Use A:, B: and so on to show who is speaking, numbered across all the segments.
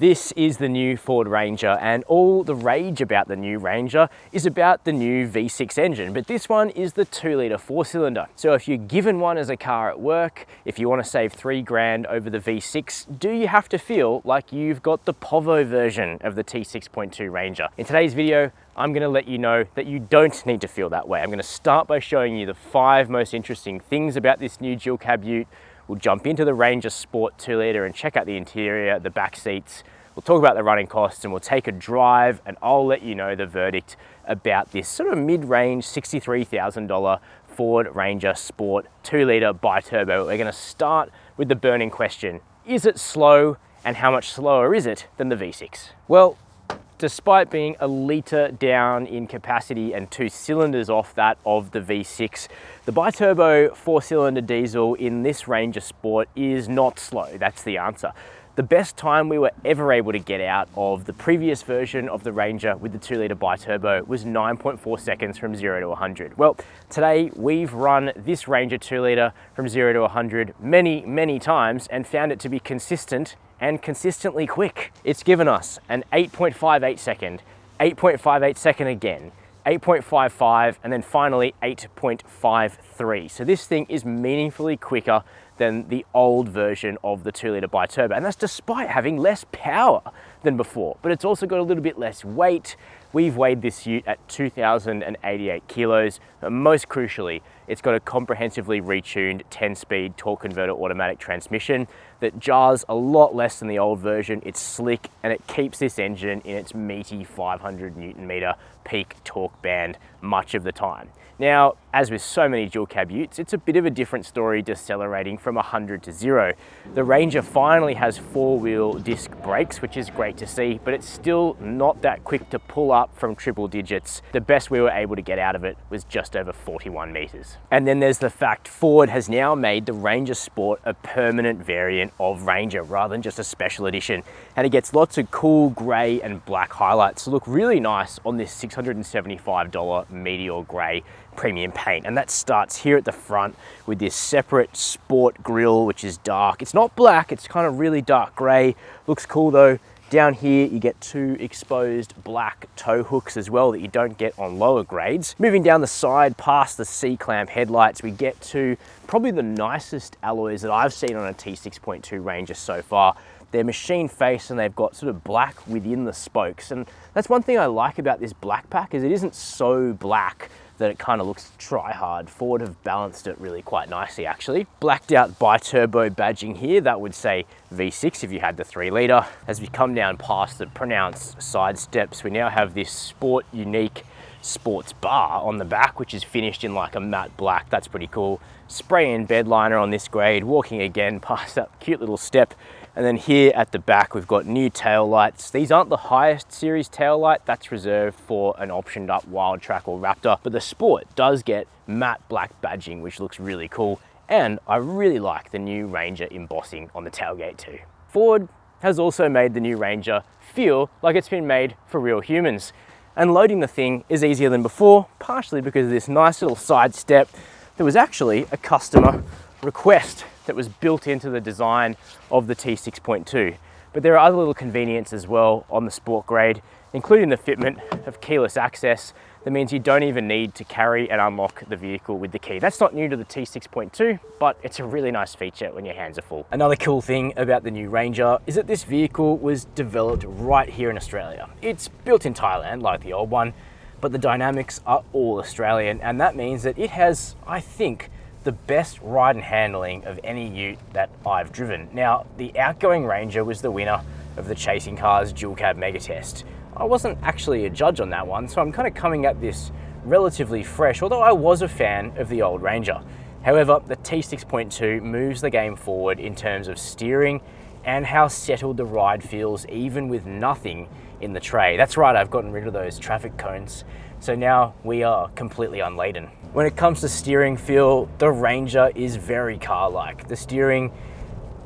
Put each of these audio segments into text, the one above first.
A: This is the new Ford Ranger, and all the rage about the new Ranger is about the new V6 engine, but this one is the 2-litre 4-cylinder. So if you're given one as a car at work, if you want to save $3,000 over the V6, do you have to feel like you've got the Povo version of the T6.2 Ranger? In today's video, I'm going to let you know that you don't need to feel that way. I'm going to start by showing you the 5 most interesting things about this new dual cab ute. We'll jump into the Ranger Sport 2-litre and check out the interior, the back seats. We'll talk about the running costs and we'll take a drive, and I'll let you know the verdict about this sort of mid-range $63,000 Ford Ranger Sport 2-litre Biturbo. We're going to start with the burning question. Is it slow, and how much slower is it than the V6? Well, despite being a litre down in capacity and 2 cylinders off that of the V6, the Biturbo 4-cylinder diesel in this Ranger Sport is not slow. That's the answer. The best time we were ever able to get out of the previous version of the Ranger with the 2-litre Biturbo was 9.4 seconds from 0 to 100. Well, today we've run this Ranger 2-litre from 0 to 100 many times and found it to be consistent and consistently quick. It's given us an 8.58 second, 8.58 second again, 8.55, and then finally 8.53. So this thing is meaningfully quicker than the old version of the 2-litre Biturbo, and that's despite having less power than before, but it's also got a little bit less weight. We've weighed this ute at 2,088 kilos, but most crucially, it's got a comprehensively retuned 10-speed torque converter automatic transmission that jars a lot less than the old version. It's slick and it keeps this engine in its meaty 500 Newton meter peak torque band much of the time. Now, as with so many dual cab utes, it's a bit of a different story decelerating from 100 to 0. The Ranger finally has 4-wheel disc brakes, which is great to see, but it's still not that quick to pull up from triple digits. The best we were able to get out of it was just over 41 meters. And then there's the fact Ford has now made the Ranger Sport a permanent variant of Ranger rather than just a special edition. And it gets lots of cool gray and black highlights to look really nice on this $675 Meteor Gray premium paint. And that starts here at the front with this separate sport grille, which is dark. It's not black, it's kind of really dark gray. Looks cool though. Down here, you get 2 exposed black tow hooks as well that you don't get on lower grades. Moving down the side past the C-clamp headlights, we get to probably the nicest alloys that I've seen on a T6.2 Ranger so far. They're machine face and they've got sort of black within the spokes. And that's one thing I like about this black pack, is it isn't so black that it kind of looks try-hard. Ford have balanced it really quite nicely actually. Blacked out Biturbo badging here, that would say V6 if you had the 3-litre. As we come down past the pronounced side steps, we now have this Sport Unique sports bar on the back, which is finished in like a matte black. That's pretty cool. Spray-in bed liner on this grade, walking again past that cute little step. And then here at the back, we've got new tail lights. These aren't the highest series tail light, that's reserved for an optioned up Wildtrak or Raptor, but the Sport does get matte black badging, which looks really cool. And I really like the new Ranger embossing on the tailgate too. Ford has also made the new Ranger feel like it's been made for real humans. And loading the thing is easier than before, partially because of this nice little side step. There was actually a customer request that was built into the design of the T6.2. But there are other little conveniences as well on the Sport grade, including the fitment of keyless access. That means you don't even need to carry and unlock the vehicle with the key. That's not new to the T6.2, but it's a really nice feature when your hands are full. Another cool thing about the new Ranger is that this vehicle was developed right here in Australia. It's built in Thailand like the old one, but the dynamics are all Australian, and that means that it has, I think, the best ride and handling of any ute that I've driven. Now, the outgoing Ranger was the winner of the Chasing Cars dual cab mega test. I wasn't actually a judge on that one, so I'm kind of coming at this relatively fresh, although I was a fan of the old Ranger. However, the T6.2 moves the game forward in terms of steering and how settled the ride feels even with nothing in the tray. That's right, I've gotten rid of those traffic cones, so now we are completely unladen. When it comes to steering feel, the Ranger is very car-like. The steering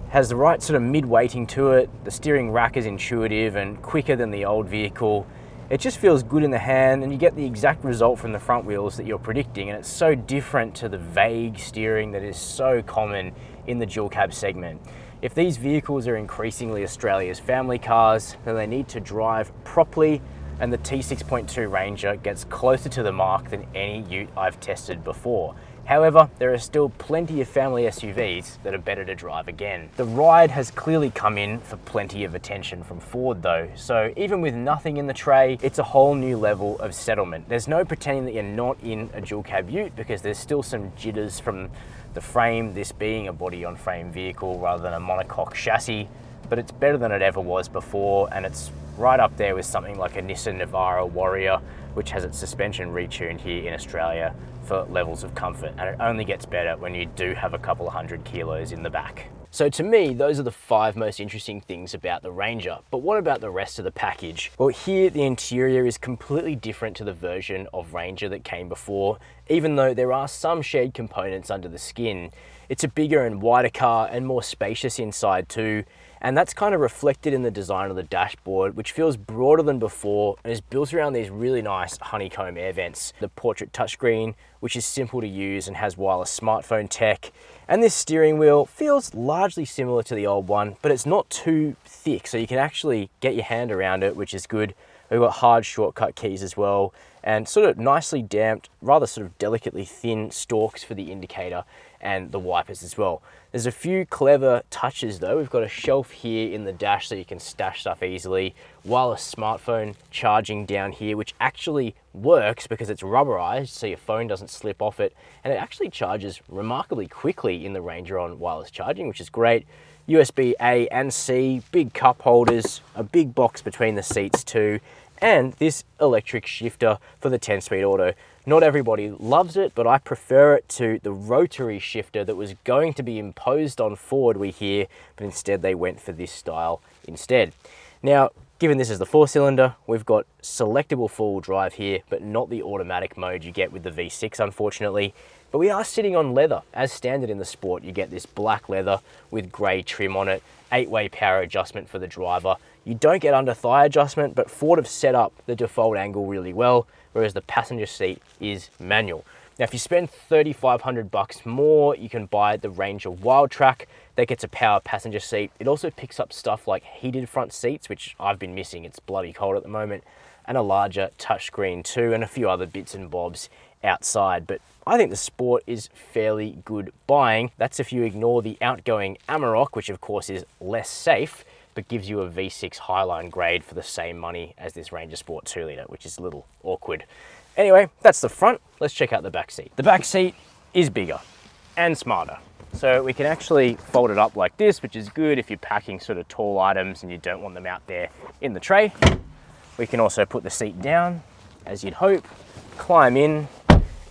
A: has the right sort of mid-weighting to it. The steering rack is intuitive and quicker than the old vehicle. It just feels good in the hand, and you get the exact result from the front wheels that you're predicting, and it's so different to the vague steering that is so common in the dual cab segment. If these vehicles are increasingly Australia's family cars, then they need to drive properly, and the T6.2 Ranger gets closer to the mark than any ute I've tested before. However, there are still plenty of family SUVs that are better to drive again. The ride has clearly come in for plenty of attention from Ford though, so even with nothing in the tray, it's a whole new level of settlement. There's no pretending that you're not in a dual cab ute, because there's still some jitters from the frame, this being a body on frame vehicle rather than a monocoque chassis, but it's better than it ever was before, and it's right up there with something like a Nissan Navara Warrior, which has its suspension retuned here in Australia for levels of comfort, and it only gets better when you do have a couple of 100 kilos in the back. So to me, those are the 5 most interesting things about the Ranger, but what about the rest of the package? Well, here the interior is completely different to the version of Ranger that came before, even though there are some shared components under the skin. It's a bigger and wider car and more spacious inside too, and that's kind of reflected in the design of the dashboard, which feels broader than before and is built around these really nice honeycomb air vents. The portrait touchscreen, which is simple to use and has wireless smartphone tech, and this steering wheel feels largely similar to the old one, but it's not too thick, so you can actually get your hand around it, which is good. We've got hard shortcut keys as well, and sort of nicely damped, rather sort of delicately thin stalks for the indicator and the wipers as well. There's a few clever touches though. We've got a shelf here in the dash so you can stash stuff easily, wireless smartphone charging down here, which actually works because it's rubberized so your phone doesn't slip off it, and it actually charges remarkably quickly in the Ranger on wireless charging, which is great. USB A and C, big cup holders, a big box between the seats too, and this electric shifter for the 10-speed auto. Not everybody loves it, but I prefer it to the rotary shifter that was going to be imposed on Ford, we hear, but instead they went for this style instead. Now, given this is the 4-cylinder, we've got selectable four-wheel drive here, but not the automatic mode you get with the V6, unfortunately. But we are sitting on leather. As standard in the Sport, you get this black leather with grey trim on it, 8-way power adjustment for the driver. You don't get under thigh adjustment, but Ford have set up the default angle really well, whereas the passenger seat is manual. Now, if you spend $3,500 more, you can buy the Ranger Wildtrak. That gets a power passenger seat. It also picks up stuff like heated front seats, which I've been missing. It's bloody cold at the moment, and a larger touchscreen too, and a few other bits and bobs outside. But I think the Sport is fairly good buying. That's if you ignore the outgoing Amarok, which of course is less safe, but gives you a V6 Highline grade for the same money as this Ranger Sport 2-litre, which is a little awkward. Anyway, that's the front. Let's check out the back seat. The back seat is bigger and smarter. So we can actually fold it up like this, which is good if you're packing sort of tall items and you don't want them out there in the tray. We can also put the seat down, as you'd hope, climb in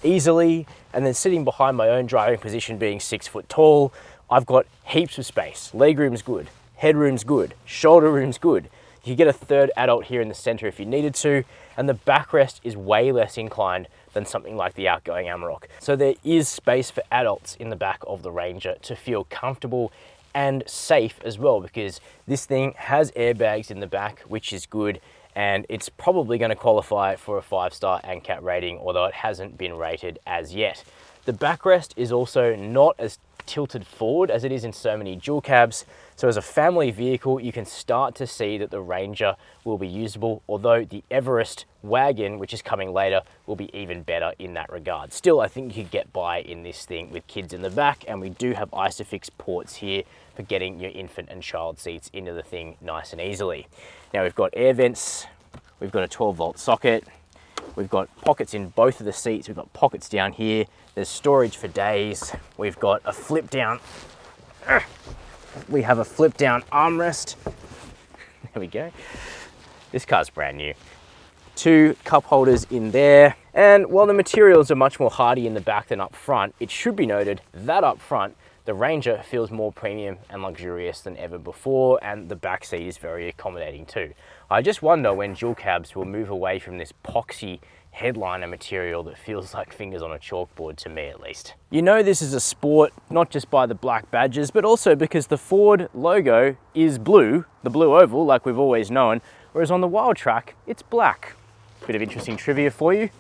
A: easily, and then sitting behind my own driving position, being 6 foot tall, I've got heaps of space. Legroom's good, headroom's good, shoulder room's good. You could get a third adult here in the center if you needed to, and the backrest is way less inclined than something like the outgoing Amarok. So there is space for adults in the back of the Ranger to feel comfortable and safe as well, because this thing has airbags in the back, which is good, and it's probably going to qualify for a 5-star ANCAP rating, although it hasn't been rated as yet. The backrest is also not as tilted forward as it is in so many dual cabs, so as a family vehicle you can start to see that the Ranger will be usable, although the Everest wagon, which is coming later, will be even better in that regard. Still, I think you could get by in this thing with kids in the back, and we do have ISOFIX ports here for getting your infant and child seats into the thing nice and easily. Now we've got air vents, we've got a 12-volt socket, we've got pockets in both of the seats, we've got pockets down here, there's storage for days, we've got a flip down, we have a flip down armrest, there we go, this car's brand new. 2 cup holders in there, and while the materials are much more hardy in the back than up front, it should be noted that up front the Ranger feels more premium and luxurious than ever before, and the back seat is very accommodating too. I just wonder when dual cabs will move away from this epoxy headliner material that feels like fingers on a chalkboard, to me at least. You know this is a Sport not just by the black badges, but also because the Ford logo is blue, the blue oval like we've always known, whereas on the Wildtrak it's black. Bit of interesting trivia for you.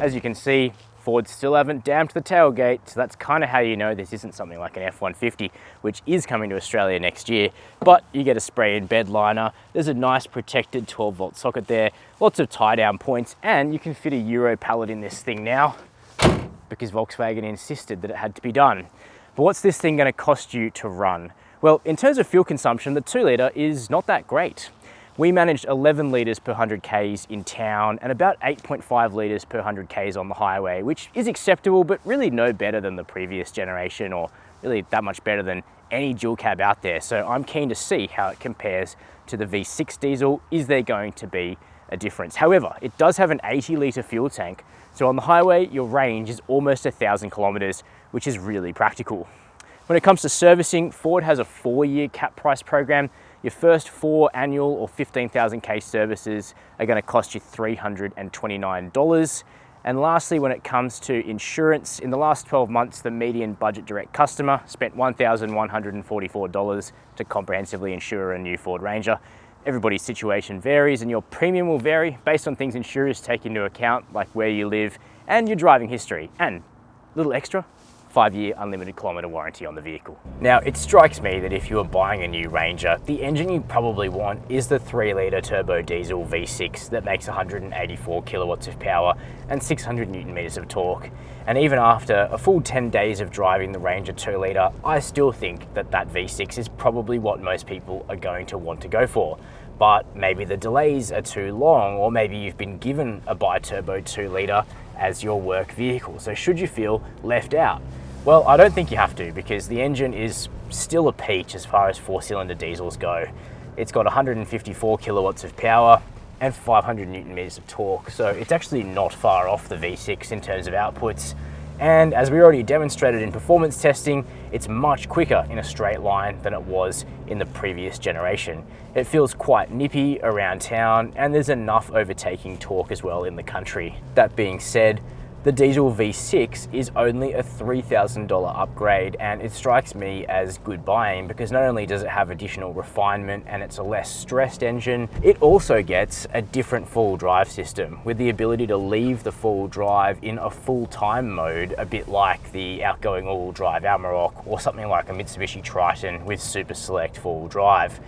A: As you can see, Ford still haven't damped the tailgate, so that's kind of how you know this isn't something like an F-150, which is coming to Australia next year. But you get a spray-in bed liner, there's a nice protected 12-volt socket there, lots of tie-down points, and you can fit a Euro pallet in this thing now because Volkswagen insisted that it had to be done. But what's this thing going to cost you to run? Well, in terms of fuel consumption, the 2 litre is not that great. We managed 11 litres per 100 Ks in town and about 8.5 litres per 100 Ks on the highway, which is acceptable, but really no better than the previous generation, or really that much better than any dual cab out there. So I'm keen to see how it compares to the V6 diesel. Is there going to be a difference? However, it does have an 80 litre fuel tank. So on the highway, your range is almost 1,000 kilometres, which is really practical. When it comes to servicing, Ford has a 4-year cap price program. Your first 4 annual or 15,000 K services are going to cost you $329. And lastly, when it comes to insurance, in the last 12 months, the median budget direct customer spent $1,144 to comprehensively insure a new Ford Ranger. Everybody's situation varies and your premium will vary based on things insurers take into account, like where you live and your driving history. And a little extra, 5-year unlimited kilometre warranty on the vehicle. Now, it strikes me that if you are buying a new Ranger, the engine you probably want is the 3 litre turbo diesel V6 that makes 184 kilowatts of power and 600 Newton meters of torque. And even after a full 10 days of driving the Ranger 2 litre, I still think that that V6 is probably what most people are going to want to go for. But maybe the delays are too long, or maybe you've been given a bi-turbo 2 litre as your work vehicle. So should you feel left out? Well, I don't think you have to, because the engine is still a peach as far as 4-cylinder diesels go. It's got 154 kilowatts of power and 500 Newton meters of torque, so it's actually not far off the V6 in terms of outputs. And as we already demonstrated in performance testing, it's much quicker in a straight line than it was in the previous generation. It feels quite nippy around town, and there's enough overtaking torque as well in the country. That being said, the diesel V6 is only a $3,000 upgrade, and it strikes me as good buying because not only does it have additional refinement and it's a less stressed engine, it also gets a different full drive system with the ability to leave the full drive in a full-time mode, a bit like the outgoing all-wheel drive Amarok or something like a Mitsubishi Triton with super select full drive.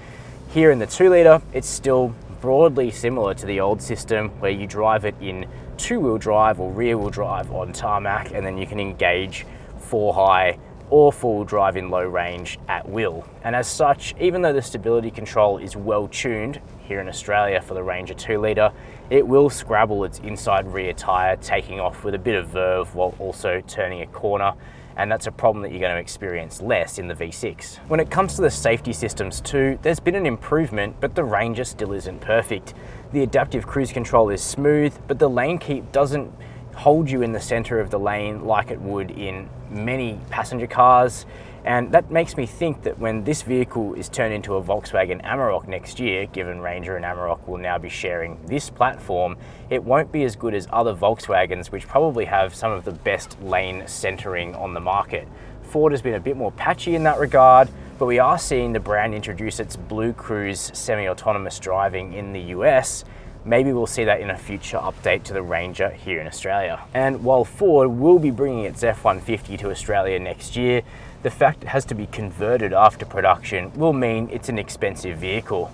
A: Here in the 2 litre, it's still broadly similar to the old system where you drive it in 2-wheel drive or rear-wheel drive on tarmac, and then you can engage 4-high or full drive in low range at will. And as such, even though the stability control is well tuned here in Australia for the Ranger 2 litre, it will scrabble its inside rear tyre, taking off with a bit of verve while also turning a corner. And that's a problem that you're going to experience less in the V6. When it comes to the safety systems too, there's been an improvement, but the Ranger still isn't perfect. The adaptive cruise control is smooth, but the lane keep doesn't hold you in the center of the lane like it would in many passenger cars. And that makes me think that when this vehicle is turned into a Volkswagen Amarok next year, given Ranger and Amarok will now be sharing this platform, it won't be as good as other Volkswagens, which probably have some of the best lane centering on the market. Ford has been a bit more patchy in that regard, but we are seeing the brand introduce its Blue Cruise semi-autonomous driving in the US. Maybe we'll see that in a future update to the Ranger here in Australia. And while Ford will be bringing its F-150 to Australia next year, the fact it has to be converted after production will mean it's an expensive vehicle.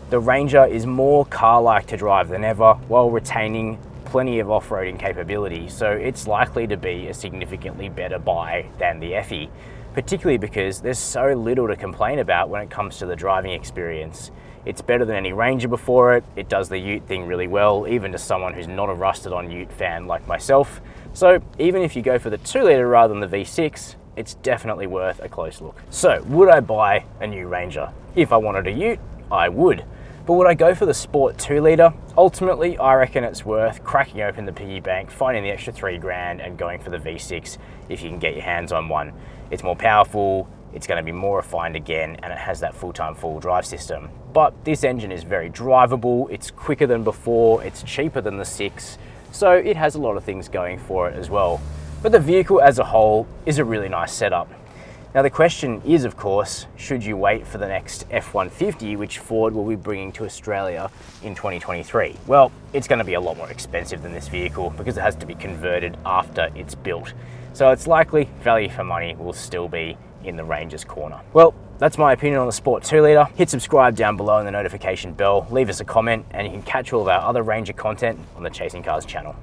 A: The Ranger is more car-like to drive than ever, while retaining plenty of off-roading capability, so it's likely to be a significantly better buy than the Effie, particularly because there's so little to complain about when it comes to the driving experience. It's better than any Ranger before it, it does the ute thing really well, even to someone who's not a rusted-on ute fan like myself. So even if you go for the 2 litre rather than the V6, it's definitely worth a close look. So would I buy a new Ranger? If I wanted a ute, I would. But would I go for the Sport 2 litre? Ultimately, I reckon it's worth cracking open the piggy bank, finding the extra $3,000 and going for the V6 if you can get your hands on one. It's more powerful, it's going to be more refined again, and it has that full-time full drive system. But this engine is very drivable, it's quicker than before, it's cheaper than the 6, so it has a lot of things going for it as well. But the vehicle as a whole is a really nice setup. Now the question is, of course, should you wait for the next F-150, which Ford will be bringing to Australia in 2023? Well, it's going to be a lot more expensive than this vehicle because it has to be converted after it's built. So it's likely value for money will still be in the Ranger's corner. Well, that's my opinion on the Sport 2 litre. Hit subscribe down below in the notification bell, leave us a comment, and you can catch all of our other Ranger content on the Chasing Cars channel.